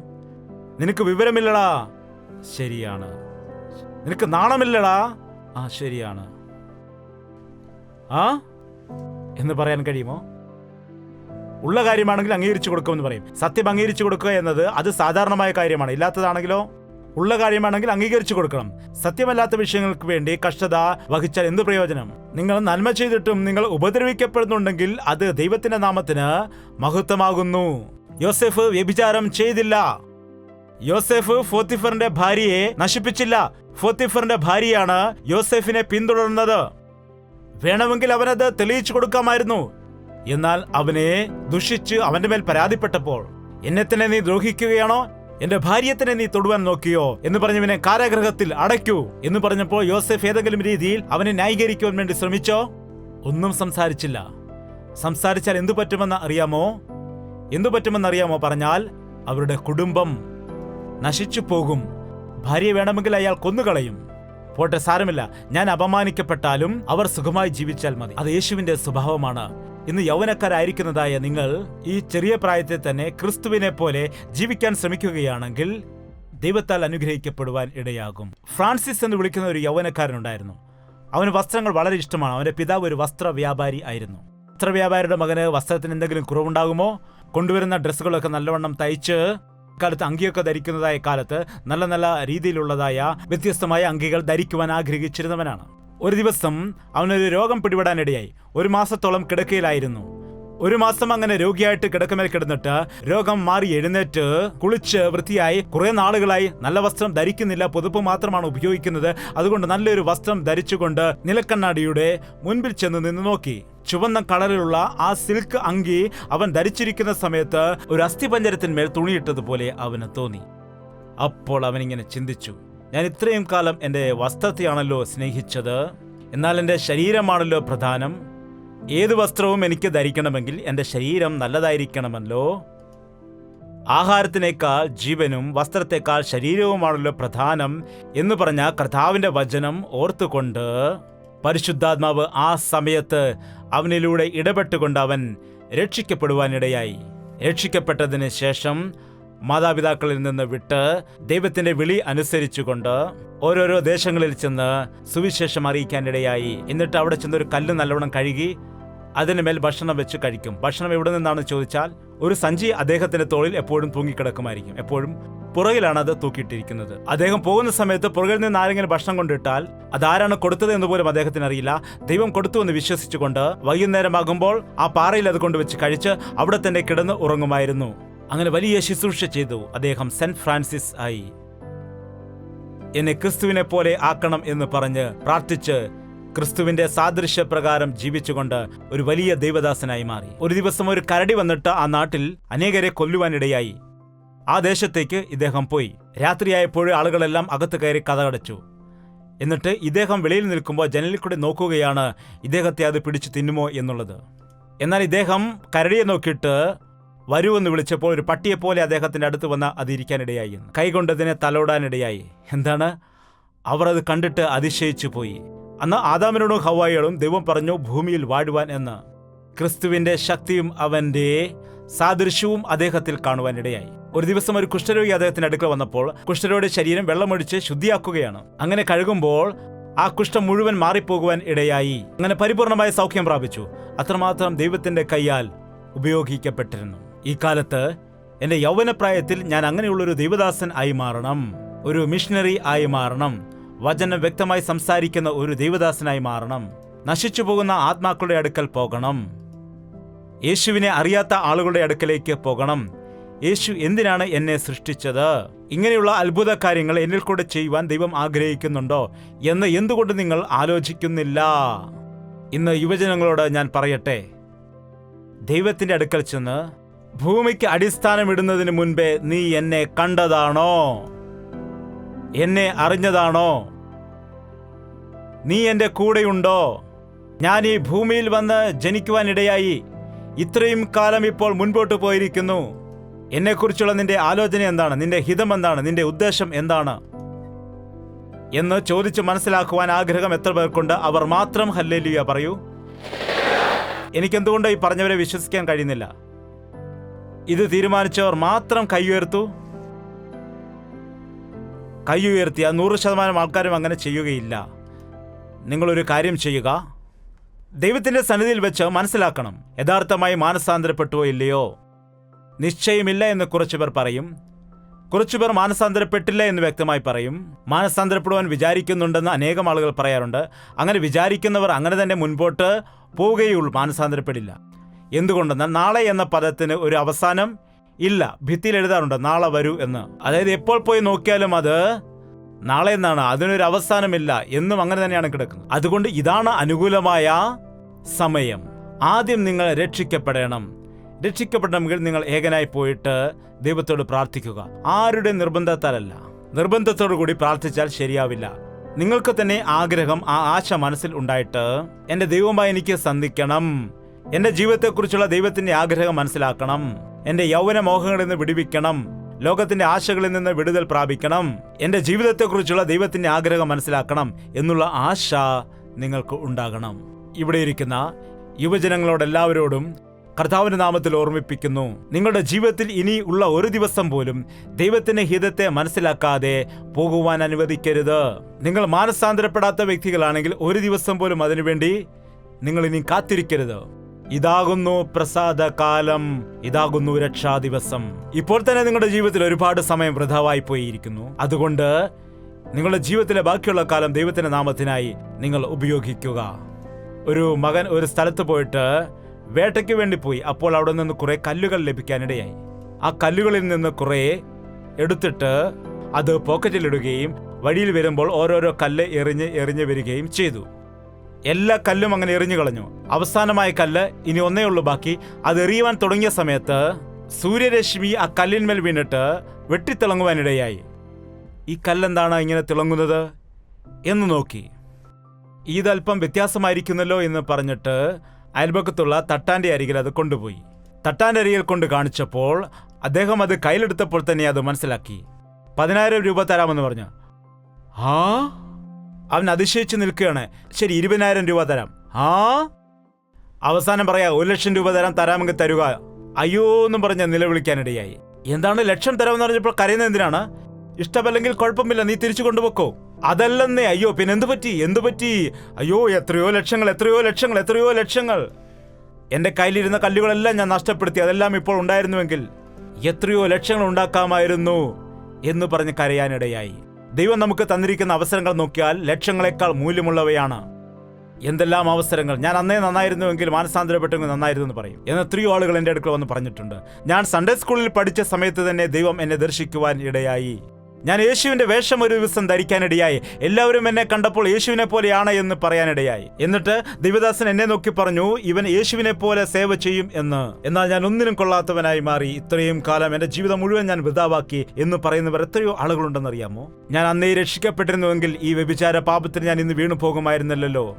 നിനക്ക് വിവരമില്ലടാ, ശരിയാണ്. നിനക്ക് നാണമില്ലടാ, ആ ശരിയാണ്. ആ എന്ന് പറയാൻ കഴിയുമോ? ഉള്ള കാര്യമാണെങ്കിൽ അംഗീകരിച്ചു കൊടുക്കുമെന്ന് പറയും. സത്യം അംഗീകരിച്ചു കൊടുക്കുക എന്നത് അത് സാധാരണമായ കാര്യമാണ്. ഇല്ലാത്തതാണെങ്കിലോ? ഉള്ള കാര്യമാണെങ്കിൽ അംഗീകരിച്ചു കൊടുക്കണം. സത്യമല്ലാത്ത വിഷയങ്ങൾക്ക് വേണ്ടി കഷ്ടത വഹിച്ചാൽ എന്ത് പ്രയോജനം? നിങ്ങൾ നന്മ ചെയ്തിട്ടും നിങ്ങൾ ഉപദ്രവിക്കപ്പെടുന്നുണ്ടെങ്കിൽ അത് ദൈവത്തിന്റെ നാമത്തിന് മഹത്വമാകുന്നു. യോസേഫ് വ്യഭിചാരം ചെയ്തില്ല. യോസേഫ് പോത്തിഫറിന്റെ ഭാര്യയെ നശിപ്പിച്ചില്ല. പോത്തിഫറിന്റെ ഭാര്യയാണ് യോസേഫിനെ പിന്തുടർന്നത്. വേണമെങ്കിൽ അവനത് തെളിയിച്ചു കൊടുക്കാമായിരുന്നു. എന്നാൽ അവനെ ദുഷിച്ച് അവന്റെ മേൽ പരാതിപ്പെട്ടപ്പോൾ, എന്നെ തന്നെ നീ ദ്രോഹിക്കുകയാണോ, എന്റെ ഭാര്യയെ തന്നെ നീ തൊടുവാൻ നോക്കിയോ എന്ന് പറഞ്ഞവനെ കാരാഗൃഹത്തിൽ അടയ്ക്കൂ എന്ന് പറഞ്ഞപ്പോൾ യോസേഫ് ഏതെങ്കിലും രീതിയിൽ അവനെ ന്യായീകരിക്കുവാൻ വേണ്ടി ശ്രമിച്ചോ? ഒന്നും സംസാരിച്ചില്ല. സംസാരിച്ചാൽ എന്തു പറ്റുമെന്ന് അറിയാമോ? പറഞ്ഞാൽ അവരുടെ കുടുംബം നശിച്ചു പോകും. ഭാര്യയെ വേണമെങ്കിൽ അയാൾ കൊന്നുകളയും. പോട്ടെ, സാരമില്ല, ഞാൻ അപമാനിക്കപ്പെട്ടാലും അവർ സുഖമായി ജീവിച്ചാൽ മതി. അത് യേശുവിന്റെ സ്വഭാവമാണ്. ഇന്ന് യൗവനക്കാരായിരിക്കുന്നതായ നിങ്ങൾ ഈ ചെറിയ പ്രായത്തിൽ തന്നെ ക്രിസ്തുവിനെ പോലെ ജീവിക്കാൻ ശ്രമിക്കുകയാണെങ്കിൽ ദൈവത്താൽ അനുഗ്രഹിക്കപ്പെടുവാൻ ഇടയാകും. ഫ്രാൻസിസ് എന്ന് വിളിക്കുന്ന ഒരു യൗവനക്കാരനുണ്ടായിരുന്നു. അവന് വസ്ത്രങ്ങൾ വളരെ ഇഷ്ടമാണ്. അവന്റെ പിതാവ് ഒരു വസ്ത്ര വ്യാപാരി ആയിരുന്നു. വസ്ത്രവ്യാപാരിയുടെ മകന് വസ്ത്രത്തിന് എന്തെങ്കിലും കുറവുണ്ടാകുമോ? കൊണ്ടുവരുന്ന ഡ്രസ്സുകളൊക്കെ നല്ലവണ്ണം തയ്ച്ച് കാലത്ത് അങ്കിയൊക്കെ ധരിക്കുന്നതായ കാലത്ത് നല്ല നല്ല രീതിയിലുള്ളതായ വ്യത്യസ്തമായ അങ്കികൾ ധരിക്കുവാൻ ആഗ്രഹിച്ചിരുന്നവനാണ്. ഒരു ദിവസം അവനൊരു രോഗം പിടിപെടാനിടയായി. 1 മാസത്തോളം കിടക്കയിലായിരുന്നു. 1 മാസം അങ്ങനെ രോഗിയായിട്ട് കിടക്കമേൽ കിടന്നിട്ട് രോഗം മാറി എഴുന്നേറ്റ് കുളിച്ച് വൃത്തിയായി കുറെ നാളുകളായി നല്ല വസ്ത്രം ധരിക്കുന്നില്ല, പുതുപ്പ് മാത്രമാണ് ഉപയോഗിക്കുന്നത്. അതുകൊണ്ട് നല്ലൊരു വസ്ത്രം ധരിച്ചുകൊണ്ട് നിലക്കണ്ണാടിയുടെ മുൻപിൽ ചെന്ന് നിന്ന് നോക്കി. ചുവന്ന കളറിലുള്ള ആ സിൽക്ക് അങ്കി അവൻ ധരിച്ചിരിക്കുന്ന സമയത്ത് ഒരു അസ്ഥിപഞ്ജരത്തിന്മേൽ തുണിയിട്ടതുപോലെ അവന് തോന്നി. അപ്പോൾ അവനിങ്ങനെ ചിന്തിച്ചു, ഞാൻ ഇത്രയും കാലം എൻ്റെ വസ്ത്രത്തെയാണല്ലോ സ്നേഹിച്ചത്, എന്നാൽ എൻ്റെ ശരീരമാണല്ലോ പ്രധാനം. ഏത് വസ്ത്രവും എനിക്ക് ധരിക്കണമെങ്കിൽ എൻ്റെ ശരീരം നല്ലതായിരിക്കണമല്ലോ. ആഹാരത്തിനേക്കാൾ ജീവനും വസ്ത്രത്തെക്കാൾ ശരീരവുമാണല്ലോ പ്രധാനം എന്ന് പറഞ്ഞ കർത്താവിൻ്റെ വചനം ഓർത്തുകൊണ്ട് പരിശുദ്ധാത്മാവ് ആ സമയത്ത് അവനിലൂടെ ഇടപെട്ടുകൊണ്ട് അവൻ രക്ഷിക്കപ്പെടുവാനിടയായി. രക്ഷിക്കപ്പെട്ടതിന് ശേഷം മാതാപിതാക്കളിൽ നിന്ന് വിട്ട് ദൈവത്തിന്റെ വിളി അനുസരിച്ചുകൊണ്ട് ഓരോരോ ദേശങ്ങളിൽ ചെന്ന് സുവിശേഷം അറിയിക്കാനിടയായി. എന്നിട്ട് അവിടെ ചെന്നൊരു കല്ല് നല്ലവണ്ണം കഴുകി അതിന് മേൽ ഭക്ഷണം വെച്ച് കഴിക്കും. ഭക്ഷണം എവിടെ നിന്നാണെന്ന് ചോദിച്ചാൽ ഒരു സഞ്ചി അദ്ദേഹത്തിന്റെ തോളിൽ എപ്പോഴും തൂങ്ങിക്കിടക്കുമായിരിക്കും. എപ്പോഴും പുറകിലാണ് അത് തൂക്കിയിട്ടിരിക്കുന്നത്. അദ്ദേഹം പോകുന്ന സമയത്ത് പുറകിൽ നിന്ന് ആരെങ്കിലും ഭക്ഷണം കൊണ്ടിട്ടാൽ അതാരാണ് കൊടുത്തത് എന്ന് പോലും അദ്ദേഹത്തിന് അറിയില്ല. ദൈവം കൊടുത്തു എന്ന് വിശ്വസിച്ചുകൊണ്ട് വൈകുന്നേരമാകുമ്പോൾ ആ പാറയിൽ അത് കൊണ്ടുവച്ച് കഴിച്ച് അവിടെ തന്നെ കിടന്ന് ഉറങ്ങുമായിരുന്നു. അങ്ങനെ വലിയ ശുശ്രൂഷ ചെയ്തു. അദ്ദേഹം സെന്റ് ഫ്രാൻസിസ് ആയി. എന്നെ ക്രിസ്തുവിനെ പോലെ ആക്കണം എന്ന് പറഞ്ഞ് പ്രാർത്ഥിച്ച് ക്രിസ്തുവിന്റെ സാദൃശ്യപ്രകാരം ജീവിച്ചുകൊണ്ട് ഒരു വലിയ ദൈവദാസനായി മാറി. ഒരു ദിവസം ഒരു കരടി വന്നിട്ട് ആ നാട്ടിൽ അനേകരെ കൊല്ലുവാനിടയായി. ആ ദേശത്തേക്ക് ഇദ്ദേഹം പോയി. രാത്രിയായപ്പോഴും ആളുകളെല്ലാം അകത്ത് കയറി കതകടച്ചു. എന്നിട്ട് ഇദ്ദേഹം വെളിയിൽ നിൽക്കുമ്പോൾ ജനലിൽ കൂടെ നോക്കുകയാണ് ഇദ്ദേഹത്തെ അത് പിടിച്ചു തിന്നുമോ എന്നുള്ളത്. എന്നാൽ ഇദ്ദേഹം കരടിയെ നോക്കിയിട്ട് വരൂ എന്ന് വിളിച്ചപ്പോൾ ഒരു പട്ടിയെപ്പോലെ അദ്ദേഹത്തിന്റെ അടുത്ത് വന്ന് അതിരിക്കാനിടയായി. കൈകൊണ്ടതിനെ തലോടാനിടയായി. എന്താണ്? അവർ അത് കണ്ടിട്ട് അതിശയിച്ചു പോയി. അന്ന് ആദാമിനോടും ഹവ്വായോടും ദൈവം പറഞ്ഞു ഭൂമിയിൽ വാഴുവാൻ എന്ന്. ക്രിസ്തുവിന്റെ ശക്തിയും അവന്റെ സാദൃശ്യവും അദ്ദേഹത്തിൽ കാണുവാനിടയായി. ഒരു ദിവസം ഒരു കുഷ്ഠരോഗി അദ്ദേഹത്തിന്റെ അടുക്കൽ വന്നപ്പോൾ കുഷ്ഠരോഗിയുടെ ശരീരം വെള്ളമൊഴിച്ച് ശുദ്ധിയാക്കുകയാണ്. അങ്ങനെ കഴുകുമ്പോൾ ആ കുഷ്ഠം മുഴുവൻ മാറിപ്പോകുവാൻ ഇടയായി. അങ്ങനെ പരിപൂർണമായ സൗഖ്യം പ്രാപിച്ചു. അത്രമാത്രം ദൈവത്തിന്റെ കൈയാൽ ഉപയോഗിക്കപ്പെട്ടിരുന്നു. ഈ കാലത്ത് എന്റെ യൗവനപ്രായത്തിൽ ഞാൻ അങ്ങനെയുള്ളൊരു ദൈവദാസൻ ആയി മാറണം, ഒരു മിഷണറി ആയി മാറണം, വചനം വ്യക്തമായി സംസാരിക്കുന്ന ഒരു ദൈവദാസനായി മാറണം, നശിച്ചു പോകുന്ന ആത്മാക്കളുടെ അടുക്കൽ പോകണം, യേശുവിനെ അറിയാത്ത ആളുകളുടെ അടുക്കലേക്ക് പോകണം. യേശു എന്തിനാണ് എന്നെ സൃഷ്ടിച്ചത്? ഇങ്ങനെയുള്ള അത്ഭുത കാര്യങ്ങൾ എന്നിൽ കൂടെ ചെയ്യുവാൻ ദൈവം ആഗ്രഹിക്കുന്നുണ്ടോ എന്ന് എന്തുകൊണ്ട് നിങ്ങൾ ആലോചിക്കുന്നില്ല? ഇന്ന് യുവജനങ്ങളോട് ഞാൻ പറയട്ടെ, ദൈവത്തിന്റെ അടുക്കൽ ചെന്ന് ഭൂമിക്ക് അടിസ്ഥാനമിടുന്നതിന് മുൻപേ നീ എന്നെ കണ്ടതാണോ? എന്നെ അറിഞ്ഞതാണോ? നീ എൻ്റെ കൂടെയുണ്ടോ? ഞാൻ ഈ ഭൂമിയിൽ വന്ന് ജനിക്കുവാനിടയായി. ഇത്രയും കാലം ഇപ്പോൾ മുൻപോട്ട് പോയിരിക്കുന്നു. എന്നെക്കുറിച്ചുള്ള നിന്റെ ആലോചന എന്താണ്? നിന്റെ ഹിതം എന്താണ്? നിന്റെ ഉദ്ദേശം എന്താണ് എന്ന് ചോദിച്ച് മനസ്സിലാക്കുവാൻ ആഗ്രഹം എത്ര പേർക്കുണ്ട്? അവർ മാത്രം ഹല്ലേലൂയ പറയൂ. എനിക്കെന്തുകൊണ്ട് ഈ പറഞ്ഞവരെ വിശ്വസിക്കാൻ കഴിയുന്നില്ല? ഇത് തീരുമാനിച്ചവർ മാത്രം കൈ ഉയർത്തു. കൈ ഉയർത്തിയ 100% ആൾക്കാരും അങ്ങനെ ചെയ്യുകയില്ല. നിങ്ങളൊരു കാര്യം ചെയ്യുക, ദൈവത്തിന്റെ സന്നിധിയിൽ വെച്ച് മനസ്സിലാക്കണം യഥാർത്ഥമായി മാനസാന്തരപ്പെട്ടുവോ ഇല്ലയോ. നിശ്ചയമില്ല എന്ന് കുറച്ചുപേർ പറയും, കുറച്ചുപേർ മാനസാന്തരപ്പെട്ടില്ല എന്ന് വ്യക്തമായി പറയും. മാനസാന്തരപ്പെടുവാൻ വിചാരിക്കുന്നുണ്ടെന്ന് അനേകം ആളുകൾ പറയാറുണ്ട്. അങ്ങനെ വിചാരിക്കുന്നവർ അങ്ങനെ തന്നെ മുൻപോട്ട് പോവുകയുള്ളൂ, മാനസാന്തരപ്പെടില്ല. എന്തുകൊണ്ടെന്നാൽ നാളെ എന്ന പദത്തിന് ഒരു അവസാനം ഇല്ല. ഭിത്തിയിൽ എഴുതാറുണ്ട് നാളെ വരൂ എന്ന്. അതായത് എപ്പോൾ പോയി നോക്കിയാലും അത് നാളെ എന്നാണ്, അതിനൊരു അവസാനമില്ല. എന്നും അങ്ങനെ തന്നെയാണ് കിടക്കുന്നത്. അതുകൊണ്ട് ഇതാണ് അനുകൂലമായ സമയം. ആദ്യം നിങ്ങൾ രക്ഷിക്കപ്പെടണം. രക്ഷിക്കപ്പെടണമെങ്കിൽ നിങ്ങൾ ഏകനായി പോയിട്ട് ദൈവത്തോട് പ്രാർത്ഥിക്കുക. ആരുടെ നിർബന്ധത്താലല്ല. നിർബന്ധത്തോടു കൂടി പ്രാർത്ഥിച്ചാൽ ശരിയാവില്ല. നിങ്ങൾക്ക് തന്നെ ആഗ്രഹം, ആ ആശ മനസ്സിൽ ഉണ്ടായിട്ട് എൻ്റെ ദൈവമായി എനിക്ക് സന്ധിക്കണം, എൻ്റെ ജീവിതത്തെക്കുറിച്ചുള്ള ദൈവത്തിന്റെ ആഗ്രഹം മനസ്സിലാക്കണം, എൻ്റെ യൗവന മോഹങ്ങളിൽ നിന്ന് വിടുവിക്കണം, ലോകത്തിന്റെ ആശകളിൽ നിന്ന് വിടുതൽ പ്രാപിക്കണം, എൻ്റെ ജീവിതത്തെക്കുറിച്ചുള്ള ദൈവത്തിന്റെ ആഗ്രഹം മനസ്സിലാക്കണം എന്നുള്ള ആശ നിങ്ങൾക്ക് ഉണ്ടാകണം. ഇവിടെ ഇരിക്കുന്ന യുവജനങ്ങളോടെല്ലാവരോടും കർത്താവിന്റെ നാമത്തിൽ ഓർമ്മിപ്പിക്കുന്നു, നിങ്ങളുടെ ജീവിതത്തിൽ ഇനി ഉള്ള ഒരു ദിവസം പോലും ദൈവത്തിന്റെ ഹിതത്തെ മനസ്സിലാക്കാതെ പോകുവാൻ അനുവദിക്കരുത്. നിങ്ങൾ മാനസാന്തരപ്പെടാത്ത വ്യക്തികളാണെങ്കിൽ ഒരു ദിവസം പോലും അതിനുവേണ്ടി നിങ്ങൾ ഇനി കാത്തിരിക്കരുത്. ഇതാകുന്നു പ്രസാദകാലം, ഇതാകുന്നു രക്ഷാ ദിവസം. ഇപ്പോൾ തന്നെ നിങ്ങളുടെ ജീവിതത്തിൽ ഒരുപാട് സമയം വൃഥാവായി പോയിരിക്കുന്നു. അതുകൊണ്ട് നിങ്ങളുടെ ജീവിതത്തിലെ ബാക്കിയുള്ള കാലം ദൈവത്തിന്റെ നാമത്തിനായി നിങ്ങൾ ഉപയോഗിക്കുക. ഒരു മകൻ ഒരു സ്ഥലത്ത് പോയിട്ട് വേട്ടയ്ക്ക് വേണ്ടി പോയി. അപ്പോൾ അവിടെ നിന്ന് കുറെ കല്ലുകൾ ലഭിക്കാനിടയായി. ആ കല്ലുകളിൽ നിന്ന് കുറെ എടുത്തിട്ട് അത് പോക്കറ്റിലിടുകയും വഴിയിൽ വരുമ്പോൾ ഓരോരോ കല്ല് എറിഞ്ഞ് വരികയും ചെയ്തു. എല്ലാ കല്ലും അങ്ങനെ എറിഞ്ഞു കളഞ്ഞു. അവസാനമായ കല്ല് ഇനി ഒന്നേ ഉള്ളൂ ബാക്കി. അത് എറിയുവാൻ തുടങ്ങിയ സമയത്ത് സൂര്യരശ്മി ആ കല്ലിന്മേൽ വീണിട്ട് വെട്ടിത്തിളങ്ങുവാനിടയായി. ഈ കല്ലെന്താണ് ഇങ്ങനെ തിളങ്ങുന്നത് എന്ന് നോക്കി. ഇതല്പം വ്യത്യാസമായിരിക്കുന്നല്ലോ എന്ന് പറഞ്ഞിട്ട് അയൽപക്കത്തുള്ള തട്ടാന്റെ അരികിൽ അത് കൊണ്ടുപോയി. തട്ടാന്റെ അരികിൽ കൊണ്ട് കാണിച്ചപ്പോൾ അദ്ദേഹം അത് കയ്യിലെടുത്തപ്പോൾ തന്നെ അത് മനസ്സിലാക്കി. 10,000 രൂപ തരാമെന്ന് പറഞ്ഞു. അവൻ അതിശയിച്ച് നിൽക്കുകയാണ്. ശരി, 20,000 രൂപ തരാം. അവസാനം പറയാ 1,00,000 രൂപ തരാമെങ്കിൽ തരുക. അയ്യോ എന്നും പറഞ്ഞ നിലവിളിക്കാനിടയായി. എന്താണ് 1,00,000 തരാമെന്ന് പറഞ്ഞപ്പോൾ കരയുന്നത് എന്തിനാണ്? ഇഷ്ടമല്ലെങ്കിൽ കുഴപ്പമില്ല, നീ തിരിച്ചു കൊണ്ടുപോക്കോ. അതല്ലെന്നേ. അയ്യോ പിന്നെ എന്തു പറ്റി? അയ്യോ എത്രയോ ലക്ഷങ്ങൾ. എന്റെ കയ്യിലിരുന്ന കല്ലുകളെല്ലാം ഞാൻ നഷ്ടപ്പെടുത്തി. അതെല്ലാം ഇപ്പോൾ ഉണ്ടായിരുന്നുവെങ്കിൽ എത്രയോ ലക്ഷങ്ങൾ ഉണ്ടാക്കാമായിരുന്നു എന്ന് പറഞ്ഞ് കരയാനിടയായി. ദൈവം നമുക്ക് തന്നിരിക്കുന്ന അവസരങ്ങൾ നോക്കിയാൽ ലക്ഷങ്ങളെക്കാൾ മൂല്യമുള്ളവയാണ്. എന്തെല്ലാം അവസരങ്ങൾ! ഞാൻ അന്നേ നന്നായിരുന്നുവെങ്കിൽ, മാനസാന്തരപ്പെട്ടെങ്കിൽ നന്നായിരുന്നു എന്ന് പറയും. എന്ന് എത്രയോ ആളുകൾ എൻ്റെ അടുക്കൽ വന്ന് പറഞ്ഞിട്ടുണ്ട്. ഞാൻ സൺഡേ സ്കൂളിൽ പഠിച്ച സമയത്ത് തന്നെ ദൈവം എന്നെ ദർശിക്കുവാൻ ഇടയായി. ഞാൻ യേശുവിന്റെ വേഷം ഒരു ദിവസം ധരിക്കാനിടയായി. എല്ലാവരും എന്നെ കണ്ടപ്പോൾ യേശുവിനെ പോലെയാണ് എന്ന് പറയാനിടയായി. എന്നിട്ട് ദൈവദാസൻ എന്നെ നോക്കി പറഞ്ഞു, ഇവൻ യേശുവിനെ പോലെ സേവ ചെയ്യും എന്ന്. എന്നാൽ ഞാൻ ഒന്നിനും കൊള്ളാത്തവനായി മാറി. ഇത്രയും കാലം എന്റെ ജീവിതം മുഴുവൻ ഞാൻ വൃഥാവാക്കി എന്ന് പറയുന്നവർ എത്രയോ ആളുകളുണ്ടെന്നറിയാമോ? ഞാൻ അന്നേ രക്ഷിക്കപ്പെട്ടിരുന്നുവെങ്കിൽ ഈ വ്യഭിചാര പാപത്തിന് ഞാൻ ഇന്ന് വീണു പോകുമായിരുന്നല്ലോ.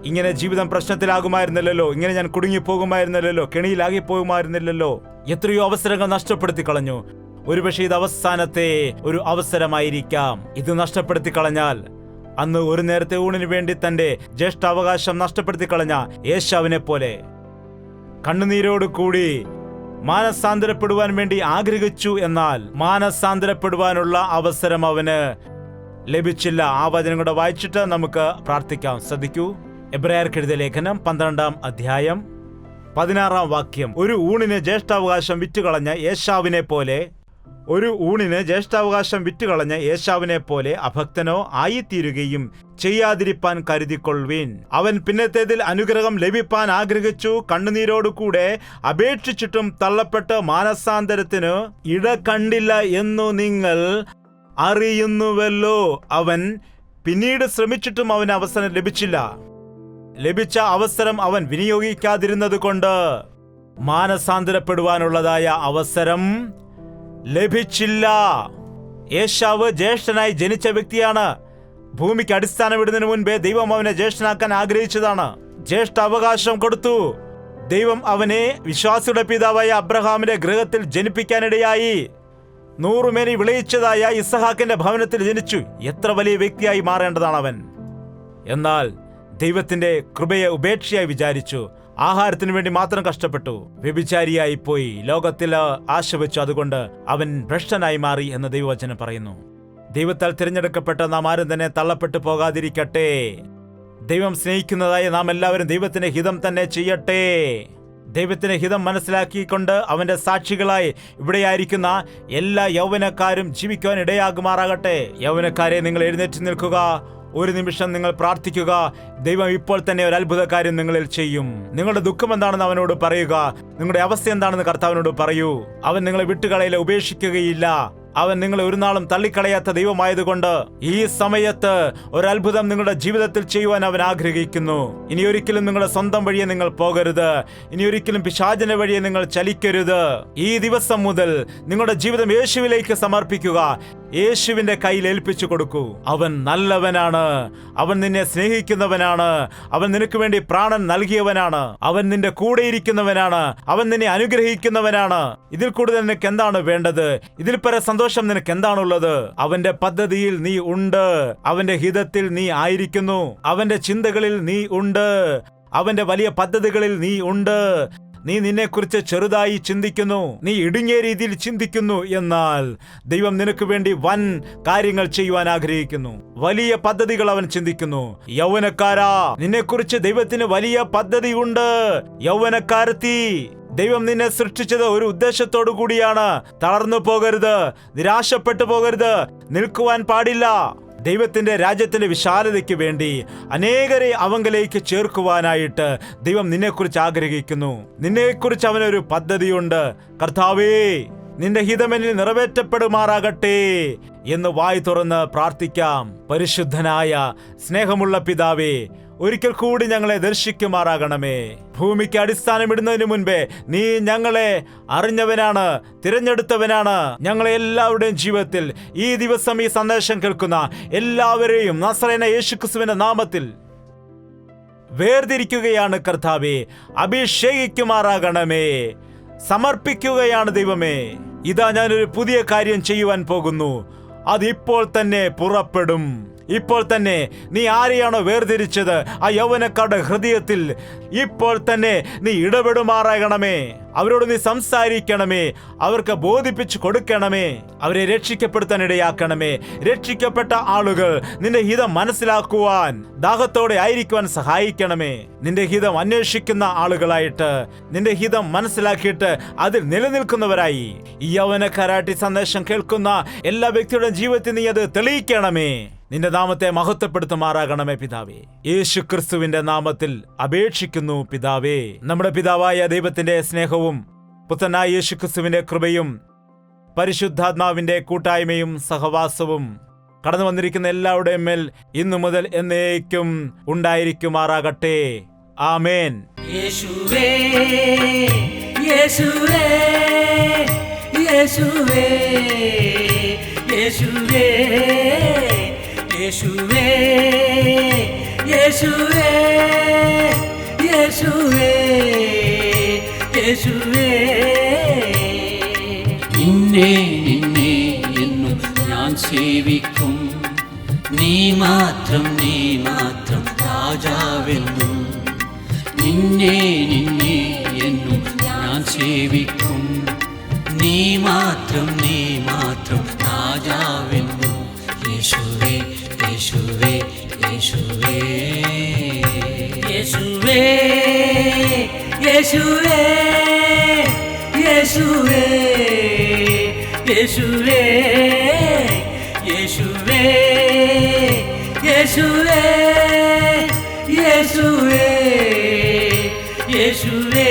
ഇങ്ങനെ ജീവിതം പ്രശ്നത്തിലാകുമായിരുന്നില്ലല്ലോ. ഇങ്ങനെ ഞാൻ കുടുങ്ങിപ്പോകുമായിരുന്നില്ലല്ലോ. കെണിയിലാകി പോകുമായിരുന്നില്ലല്ലോ. എത്രയോ അവസരങ്ങൾ നഷ്ടപ്പെടുത്തി കളഞ്ഞു. ഒരുപക്ഷെ ഇത് അവസാനത്തെ ഒരു അവസരമായിരിക്കാം. ഇത് നഷ്ടപ്പെടുത്തി കളഞ്ഞാൽ, അന്ന് ഒരു നേരത്തെ ഊണിന് വേണ്ടി തന്റെ ജ്യേഷ്ഠാവകാശം നഷ്ടപ്പെടുത്തി കളഞ്ഞ ഏശാവിനെ പോലെ കണ്ണുനീരോടുകൂടി മാനസാന്തരപ്പെടുവാൻ വേണ്ടി ആഗ്രഹിച്ചു. എന്നാൽ മാനസാന്തരപ്പെടുവാനുള്ള അവസരം അവന് ലഭിച്ചില്ല. ആ വചനം കൂടെ വായിച്ചിട്ട് നമുക്ക് പ്രാർത്ഥിക്കാം. ശ്രദ്ധിക്കൂ. എബ്രായർക്ക് എഴുതിയ ലേഖനം 12-ാം അധ്യായം 16-ാം വാക്യം. ഒരു ഊണിന് ജ്യേഷ്ഠാവകാശം വിറ്റുകളഞ്ഞ യേശാവിനെ പോലെ അഭക്തനോ ആയിത്തീരുകയും ചെയ്യാതിരിപ്പാൻ കരുതിക്കൊള്ളുവിൻ. അവൻ പിന്നത്തേതിൽ അനുഗ്രഹം ലഭിപ്പാൻ ആഗ്രഹിച്ചു, കണ്ണുനീരോടുകൂടെ അപേക്ഷിച്ചിട്ടും തള്ളപ്പെട്ട് മാനസാന്തരത്തിന് ഇട കണ്ടില്ല എന്നു നിങ്ങൾ അറിയുന്നുവല്ലോ. അവൻ പിന്നീട് ശ്രമിച്ചിട്ടും അവന് അവസരം ലഭിച്ചില്ല. ലഭിച്ച അവസരം അവൻ വിനിയോഗിക്കാതിരുന്നത് കൊണ്ട് മാനസാന്തരപ്പെടുവാനുള്ളതായ അവസരം ലഭിച്ചില്ല. ഏശാവ് ജ്യേഷ്ഠനായി ജനിച്ച വ്യക്തിയാണ്. ഭൂമിക്ക് അടിസ്ഥാനമിടുന്നതിന് മുൻപേ ദൈവം അവനെ ജ്യേഷ്ഠനാക്കാൻ ആഗ്രഹിച്ചതാണ്. ജ്യേഷ്ഠ അവകാശം കൊടുത്തു. ദൈവം അവനെ വിശ്വാസിയുടെ പിതാവായ അബ്രഹാമിന്റെ ഗൃഹത്തിൽ ജനിപ്പിക്കാനിടയായി. 100 മേനി വിളയിച്ചതായ ഇസഹാക്കിന്റെ ഭവനത്തിൽ ജനിച്ചു. എത്ര വലിയ വ്യക്തിയായി മാറേണ്ടതാണ് അവൻ! എന്നാൽ ദൈവത്തിന്റെ കൃപയെ ഉപേക്ഷയായി വിചാരിച്ചു. ആഹാരത്തിന് വേണ്ടി മാത്രം കഷ്ടപ്പെട്ടു. വ്യഭിചാരിയായി പോയി. ലോകത്തിൽ ആശ വെച്ചു. അതുകൊണ്ട് അവൻ ഭ്രഷ്ടനായി മാറി എന്ന് ദൈവവചനം പറയുന്നു. ദൈവത്താൽ തിരഞ്ഞെടുക്കപ്പെട്ട നാം ആരും തന്നെ തള്ളപ്പെട്ടു പോകാതിരിക്കട്ടെ. ദൈവം സ്നേഹിക്കുന്നതായ നാം എല്ലാവരും ദൈവത്തിന്റെ ഹിതം തന്നെ ചെയ്യട്ടെ. ദൈവത്തിന്റെ ഹിതം മനസ്സിലാക്കിക്കൊണ്ട് അവന്റെ സാക്ഷികളായി ഇവിടെയായിരിക്കുന്ന എല്ലാ യൗവനക്കാരും ജീവിക്കുവാൻ ഇടയാകുമാറാകട്ടെ. യൗവനക്കാരെ, നിങ്ങൾ എഴുന്നേറ്റ് നിൽക്കുക. ഒരു നിമിഷം നിങ്ങൾ പ്രാർത്ഥിക്കുക. ദൈവം ഇപ്പോൾ തന്നെ ഒരു അത്ഭുത കാര്യം നിങ്ങളിൽ ചെയ്യും. നിങ്ങളുടെ ദുഃഖം എന്താണെന്ന് അവനോട് പറയുക. നിങ്ങളുടെ അവസ്ഥ എന്താണെന്ന് കർത്താവിനോട് പറയൂ. അവൻ നിങ്ങളെ വിട്ടുകളയില്ല, ഉപേക്ഷിക്കുകയില്ല. അവൻ നിങ്ങളെ ഒരു നാളും തള്ളിക്കളയാത്ത ദൈവമായതുകൊണ്ട് ഈ സമയത്ത് ഒരത്ഭുതം നിങ്ങളുടെ ജീവിതത്തിൽ ചെയ്യുവാൻ അവൻ ആഗ്രഹിക്കുന്നു. ഇനി ഒരിക്കലും നിങ്ങളുടെ സ്വന്തം വഴിയെ നിങ്ങൾ പോകരുത്. ഇനി ഒരിക്കലും പിശാചിന്റെ വഴിയെ നിങ്ങൾ ചലിക്കരുത്. ഈ ദിവസം മുതൽ നിങ്ങളുടെ ജീവിതം യേശുവിലേക്ക് സമർപ്പിക്കുക. യേശുവിന്റെ കയ്യിൽ ഏൽപ്പിച്ചു കൊടുക്കൂ. അവൻ നല്ലവനാണ്. അവൻ നിന്നെ സ്നേഹിക്കുന്നവനാണ്. അവൻ നിനക്ക് വേണ്ടി പ്രാണൻ നൽകിയവനാണ്. അവൻ നിന്റെ കൂടെ ഇരിക്കുന്നവനാണ്. അവൻ നിന്നെ അനുഗ്രഹിക്കുന്നവനാണ്. ഇതിൽ കൂടുതൽ നിനക്ക് എന്താണ് വേണ്ടത്? ഇതിൽ പര സന്തോഷം നിനക്ക് എന്താണുള്ളത്? അവന്റെ പദ്ധതിയിൽ നീ ഉണ്ട്. അവന്റെ ഹിതത്തിൽ നീ ആയിരിക്കുന്നു. അവന്റെ ചിന്തകളിൽ നീ ഉണ്ട്. അവന്റെ വലിയ പദ്ധതികളിൽ നീ ഉണ്ട്. നീ നിന്നെക്കുറിച്ച് ചെറുതായി ചിന്തിക്കുന്നു. നീ ഇടുങ്ങിയ രീതിയിൽ ചിന്തിക്കുന്നു. എന്നാൽ ദൈവം നിനക്ക് വേണ്ടി വൻ കാര്യങ്ങൾ ചെയ്യുവാൻ ആഗ്രഹിക്കുന്നു. വലിയ പദ്ധതികൾ അവൻ ചിന്തിക്കുന്നു. യൗവനക്കാരാ, നിന്നെക്കുറിച്ച് ദൈവത്തിന് വലിയ പദ്ധതിയുണ്ട്. യൗവനക്കാരത്തി, ദൈവം നിന്നെ സൃഷ്ടിച്ചത് ഒരു ഉദ്ദേശത്തോടു കൂടിയാണ്. തളർന്നു പോകരുത്, നിരാശപ്പെട്ടു പോകരുത്, നിൽക്കുവാൻ പാടില്ല. ദൈവത്തിന്റെ രാജ്യത്തിന്റെ വിശാലതയ്ക്ക് വേണ്ടി അനേകരെ അവങ്കലേക്ക് ചേർക്കുവാനായിട്ട് ദൈവം നിന്നെക്കുറിച്ച് ആഗ്രഹിക്കുന്നു. നിന്നെക്കുറിച്ച് അവനൊരു പദ്ധതിയുണ്ട്. കർത്താവേ, നിന്റെ ഹിതമെന്നിൽ നിറവേറ്റപ്പെടുമാറാകട്ടെ എന്ന് വായി തുറന്ന് പ്രാർത്ഥിക്കാം. പരിശുദ്ധനായ സ്നേഹമുള്ള പിതാവേ, ഒരിക്കൽ കൂടി ഞങ്ങളെ ദർശിക്കുമാറാകണമേ. ഭൂമിക്ക് അടിസ്ഥാനമിടുന്നതിന് മുൻപേ നീ ഞങ്ങളെ അറിഞ്ഞവനാണ്, തിരഞ്ഞെടുത്തവനാണ്. ഞങ്ങളെ എല്ലാവരുടെയും ജീവിതത്തിൽ ഈ ദിവസം ഈ സന്ദേശം കേൾക്കുന്ന എല്ലാവരെയും നസറേന യേശുക്രിസ്തുവിന്റെ നാമത്തിൽ വേർതിരിക്കുകയാണ് കർത്താവേ. അഭിഷേകിക്കുമാറാകണമേ. സമർപ്പിക്കുകയാണ് ദൈവമേ. ഇതാ ഞാനൊരു പുതിയ കാര്യം ചെയ്യുവാൻ പോകുന്നു. അതിപ്പോൾ തന്നെ പുറപ്പെടും. ഇപ്പോൾ തന്നെ നീ ആരെയാണോ വേർതിരിച്ചത് ആ യൗവനക്കാരുടെ ഹൃദയത്തിൽ ഇപ്പോൾ തന്നെ നീ ഇടപെടുമാറാകണമേ. അവരോട് നീ സംസാരിക്കണമേ, അവർക്ക് ബോധിപ്പിച്ചു കൊടുക്കണമേ, അവരെ രക്ഷിക്കപ്പെടുത്താൻ ഇടയാക്കണമേ. രക്ഷിക്കപ്പെട്ട ആളുകൾ നിന്റെ ഹിതം മനസ്സിലാക്കുവാൻ ദാഹത്തോടെ ആയിരിക്കുവാൻ സഹായിക്കണമേ. നിന്റെ ഹിതം അന്വേഷിക്കുന്ന ആളുകളായിട്ട്, നിന്റെ ഹിതം മനസ്സിലാക്കിയിട്ട് അതിൽ നിലനിൽക്കുന്നവരായി ഈ യൗവന കരാട്ടി സന്ദേശം കേൾക്കുന്ന എല്ലാ വ്യക്തിയുടെ ജീവിതത്തിൽ നീ അത് തെളിയിക്കണമേ. നിന്റെ നാമത്തെ മഹത്വപ്പെടുത്തുമാറാകണമേ പിതാവേ. യേശു ക്രിസ്തുവിന്റെ നാമത്തിൽ അപേക്ഷിക്കുന്നു പിതാവേ. നമ്മുടെ പിതാവായ ദൈവത്തിന്റെ സ്നേഹവും പുത്രനായ യേശു ക്രിസ്തുവിന്റെ കൃപയും പരിശുദ്ധാത്മാവിന്റെ കൂട്ടായ്മയും സഹവാസവും കടന്നു വന്നിരിക്കുന്ന എല്ലാവരുടെയും മേൽ ഇന്നു മുതൽ എന്നേക്കും ഉണ്ടായിരിക്കുമാറാകട്ടെ. ആമേൻ. യേശുവേ യേശുവേ യേശുവേ യേശുവേ യേശുവേ യേശുവേ യേശുവേ യേശുവേ നിന്നെ നിന്നെ എന്നും ഞാൻ സേവിക്കും. നീ മാത്രം രാജാവെന്നും. നിന്നെ നിന്നെ എന്നും ഞാൻ സേവിക്കും. നീ മാത്രം രാജാവെന്നും. യേശുവേ യേശുവേ യേശുവേ യേശുവേ യേശുവേ യേശുവേ യേശുവേ യേശുവേ യേശുവേ യേശുവേ യേശുവേ